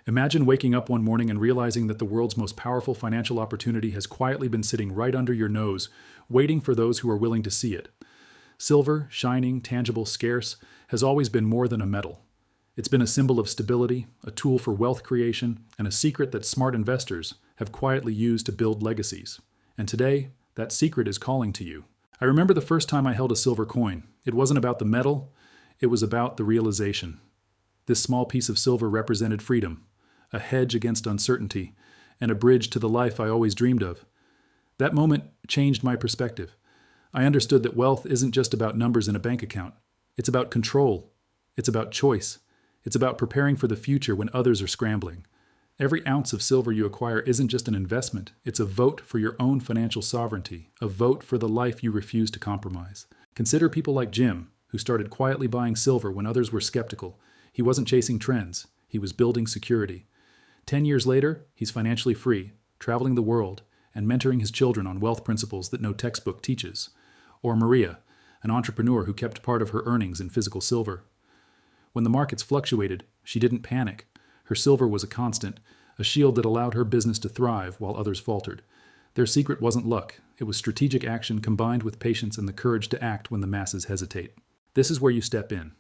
Imagine waking up one morning and realizing that the world's most powerful financial opportunity has quietly been sitting right under your nose, waiting for those who are willing to see it. Silver, shining, tangible, scarce, has always been more than a metal. It's been a symbol of stability, a tool for wealth creation, and a secret that smart investors have quietly used to build legacies. And today, that secret is calling to you. I remember the first time I held a silver coin. It wasn't about the metal, it was about the realization. This small piece of silver represented freedom, a hedge against uncertainty, and a bridge to the life I always dreamed of. That moment changed my perspective. I understood that wealth isn't just about numbers in a bank account. It's about control. It's about choice. It's about preparing for the future when others are scrambling. Every ounce of silver you acquire isn't just an investment. It's a vote for your own financial sovereignty, a vote for the life you refuse to compromise. Consider people like Jim, who started quietly buying silver when others were skeptical. He wasn't chasing trends. He was building security. 10 years later, he's financially free, traveling the world, and mentoring his children on wealth principles that no textbook teaches. Or Maria, an entrepreneur who kept part of her earnings in physical silver. When the markets fluctuated, she didn't panic. Her silver was a constant, a shield that allowed her business to thrive while others faltered. Their secret wasn't luck. It was strategic action combined with patience and the courage to act when the masses hesitate. This is where you step in.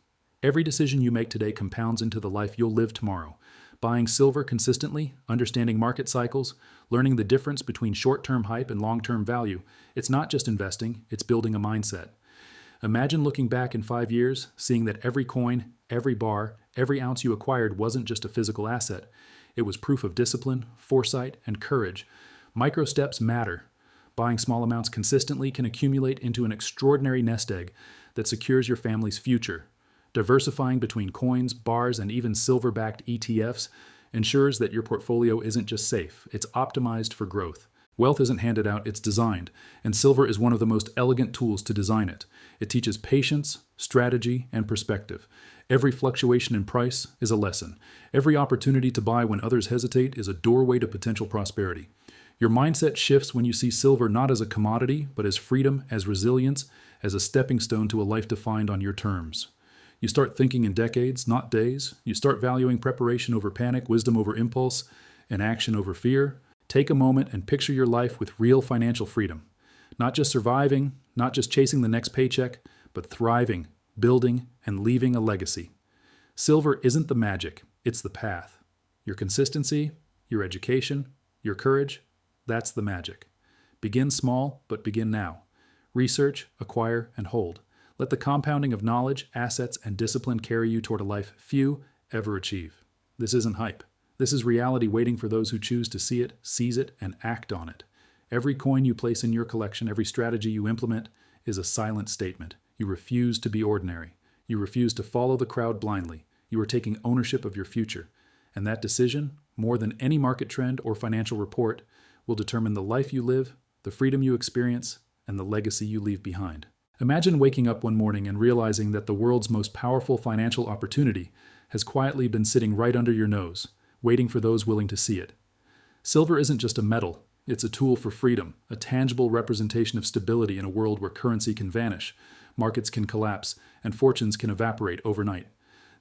Every decision you make today compounds into the life you'll live tomorrow. Buying silver consistently, understanding market cycles, learning the difference between short-term hype and long-term value. It's not just investing, it's building a mindset. Imagine looking back in 5 years, seeing that every coin, every bar, every ounce you acquired wasn't just a physical asset. It was proof of discipline, foresight, and courage. Micro steps matter. Buying small amounts consistently can accumulate into an extraordinary nest egg that secures your family's future. Diversifying between coins, bars, and even silver-backed ETFs ensures that your portfolio isn't just safe, it's optimized for growth. Wealth isn't handed out, it's designed, and silver is one of the most elegant tools to design it. It teaches patience, strategy, and perspective. Every fluctuation in price is a lesson. Every opportunity to buy when others hesitate is a doorway to potential prosperity. Your mindset shifts when you see silver not as a commodity, but as freedom, as resilience, as a stepping stone to a life defined on your terms. You start thinking in decades, not days. You start valuing preparation over panic, wisdom over impulse, and action over fear. Take a moment and picture your life with real financial freedom. Not just surviving, not just chasing the next paycheck, but thriving, building, and leaving a legacy. Silver isn't the magic, it's the path. Your consistency, your education, your courage, that's the magic. Begin small, but begin now. Research, acquire, and hold. Let the compounding of knowledge, assets, and discipline carry you toward a life few ever achieve. This isn't hype. This is reality waiting for those who choose to see it, seize it, and act on it. Every coin you place in your collection, every strategy you implement, is a silent statement. You refuse to be ordinary. You refuse to follow the crowd blindly. You are taking ownership of your future. And that decision, more than any market trend or financial report, will determine the life you live, the freedom you experience, and the legacy you leave behind. Imagine waking up one morning and realizing that the world's most powerful financial opportunity has quietly been sitting right under your nose, waiting for those willing to see it. Silver isn't just a metal, it's a tool for freedom, a tangible representation of stability in a world where currency can vanish, markets can collapse, and fortunes can evaporate overnight.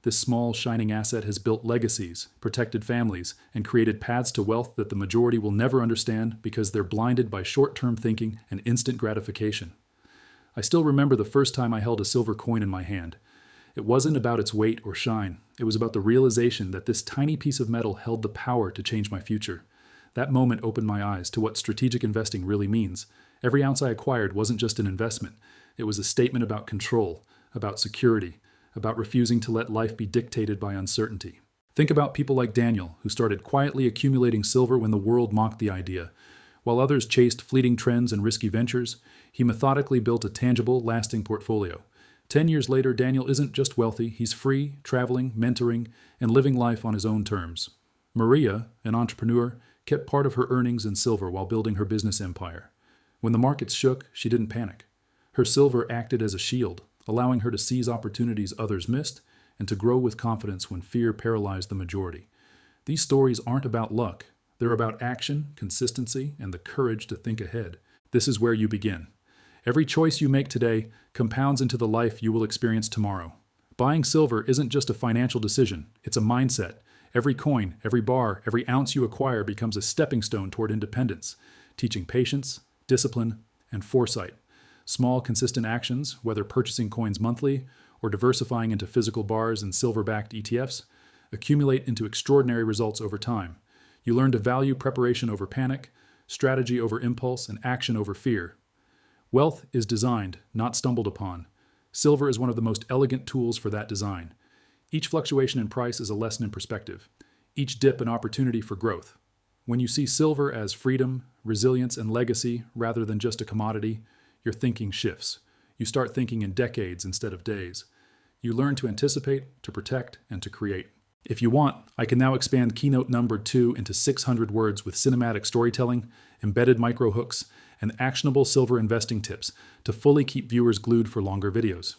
This small, shining asset has built legacies, protected families, and created paths to wealth that the majority will never understand because they're blinded by short-term thinking and instant gratification. I still remember the first time I held a silver coin in my hand. It wasn't about its weight or shine. It was about the realization that this tiny piece of metal held the power to change my future. That moment opened my eyes to what strategic investing really means. Every ounce I acquired wasn't just an investment. It was a statement about control, about security, about refusing to let life be dictated by uncertainty. Think about people like Daniel, who started quietly accumulating silver when the world mocked the idea. While others chased fleeting trends and risky ventures, he methodically built a tangible, lasting portfolio. 10 years later, Daniel isn't just wealthy, he's free, traveling, mentoring, and living life on his own terms. Maria, an entrepreneur, kept part of her earnings in silver while building her business empire. When the markets shook, she didn't panic. Her silver acted as a shield, allowing her to seize opportunities others missed and to grow with confidence when fear paralyzed the majority. These stories aren't about luck. They're about action, consistency, and the courage to think ahead. This is where you begin. Every choice you make today compounds into the life you will experience tomorrow. Buying silver isn't just a financial decision, it's a mindset. Every coin, every bar, every ounce you acquire becomes a stepping stone toward independence, teaching patience, discipline, and foresight. Small, consistent actions, whether purchasing coins monthly or diversifying into physical bars and silver-backed ETFs, accumulate into extraordinary results over time. You learn to value preparation over panic, strategy over impulse, and action over fear. Wealth is designed, not stumbled upon. Silver is one of the most elegant tools for that design. Each fluctuation in price is a lesson in perspective. Each dip an opportunity for growth. When you see silver as freedom, resilience, and legacy rather than just a commodity, your thinking shifts. You start thinking in decades instead of days. You learn to anticipate, to protect, and to create. If you want, I can now expand keynote number 2 into 600 words with cinematic storytelling, embedded microhooks, and actionable silver investing tips to fully keep viewers glued for longer videos.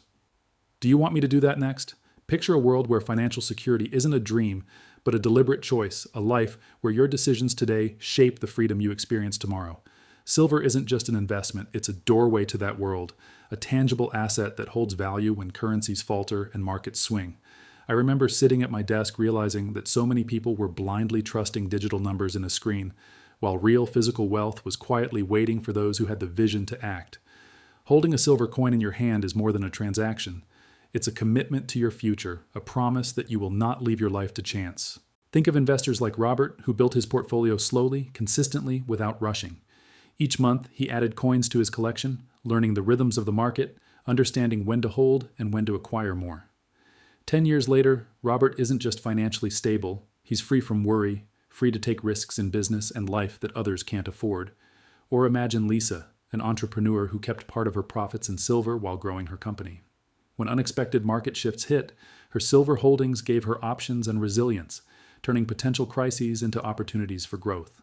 Do you want me to do that next? Picture a world where financial security isn't a dream, but a deliberate choice, a life where your decisions today shape the freedom you experience tomorrow. Silver isn't just an investment, it's a doorway to that world, a tangible asset that holds value when currencies falter and markets swing. I remember sitting at my desk realizing that so many people were blindly trusting digital numbers in a screen, while real physical wealth was quietly waiting for those who had the vision to act. Holding a silver coin in your hand is more than a transaction. It's a commitment to your future, a promise that you will not leave your life to chance. Think of investors like Robert, who built his portfolio slowly, consistently, without rushing. Each month, he added coins to his collection, learning the rhythms of the market, understanding when to hold and when to acquire more. 10 years later, Robert isn't just financially stable, he's free from worry, free to take risks in business and life that others can't afford. Or imagine Lisa, an entrepreneur who kept part of her profits in silver while growing her company. When unexpected market shifts hit, her silver holdings gave her options and resilience, turning potential crises into opportunities for growth.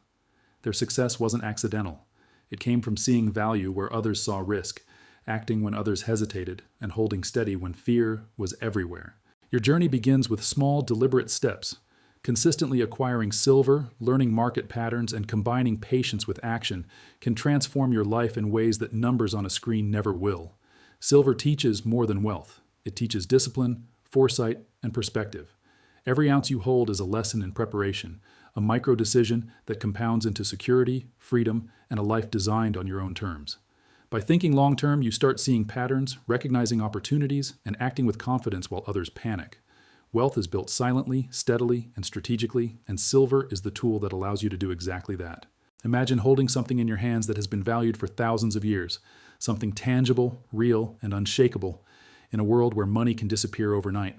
Their success wasn't accidental. It came from seeing value where others saw risk, acting when others hesitated, and holding steady when fear was everywhere. Your journey begins with small, deliberate steps. Consistently acquiring silver, learning market patterns, and combining patience with action can transform your life in ways that numbers on a screen never will. Silver teaches more than wealth. It teaches discipline, foresight, and perspective. Every ounce you hold is a lesson in preparation, a micro-decision that compounds into security, freedom, and a life designed on your own terms. By thinking long-term, you start seeing patterns, recognizing opportunities, and acting with confidence while others panic. Wealth is built silently, steadily, and strategically, and silver is the tool that allows you to do exactly that. Imagine holding something in your hands that has been valued for thousands of years, something tangible, real, and unshakable, in a world where money can disappear overnight.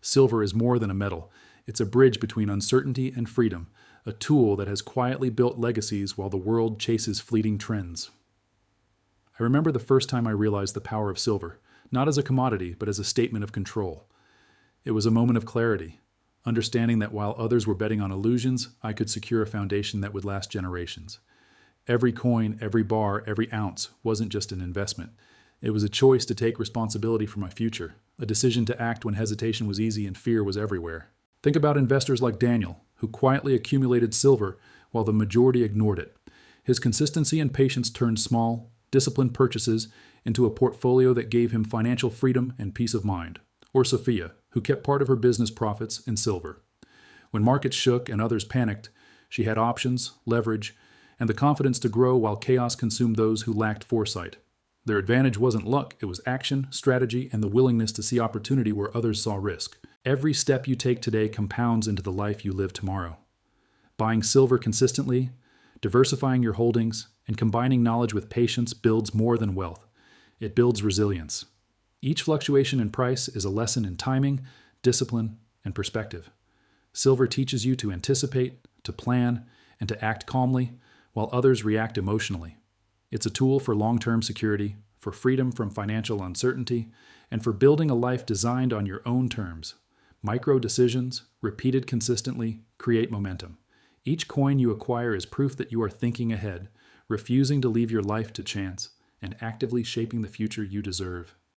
Silver is more than a metal. It's a bridge between uncertainty and freedom, a tool that has quietly built legacies while the world chases fleeting trends. I remember the first time I realized the power of silver, not as a commodity, but as a statement of control. It was a moment of clarity, understanding that while others were betting on illusions, I could secure a foundation that would last generations. Every coin, every bar, every ounce wasn't just an investment. It was a choice to take responsibility for my future, a decision to act when hesitation was easy and fear was everywhere. Think about investors like Daniel, who quietly accumulated silver while the majority ignored it. His consistency and patience turned small, disciplined purchases into a portfolio that gave him financial freedom and peace of mind. Or Sophia, who kept part of her business profits in silver. When markets shook and others panicked, she had options, leverage, and the confidence to grow while chaos consumed those who lacked foresight. Their advantage wasn't luck, it was action, strategy, and the willingness to see opportunity where others saw risk. Every step you take today compounds into the life you live tomorrow. Buying silver consistently, diversifying your holdings, and combining knowledge with patience builds more than wealth. It builds resilience. Each fluctuation in price is a lesson in timing, discipline, and perspective. Silver teaches you to anticipate, to plan, and to act calmly, while others react emotionally. It's a tool for long-term security, for freedom from financial uncertainty, and for building a life designed on your own terms. Micro decisions, repeated consistently, create momentum. Each coin you acquire is proof that you are thinking ahead, refusing to leave your life to chance, and actively shaping the future you deserve.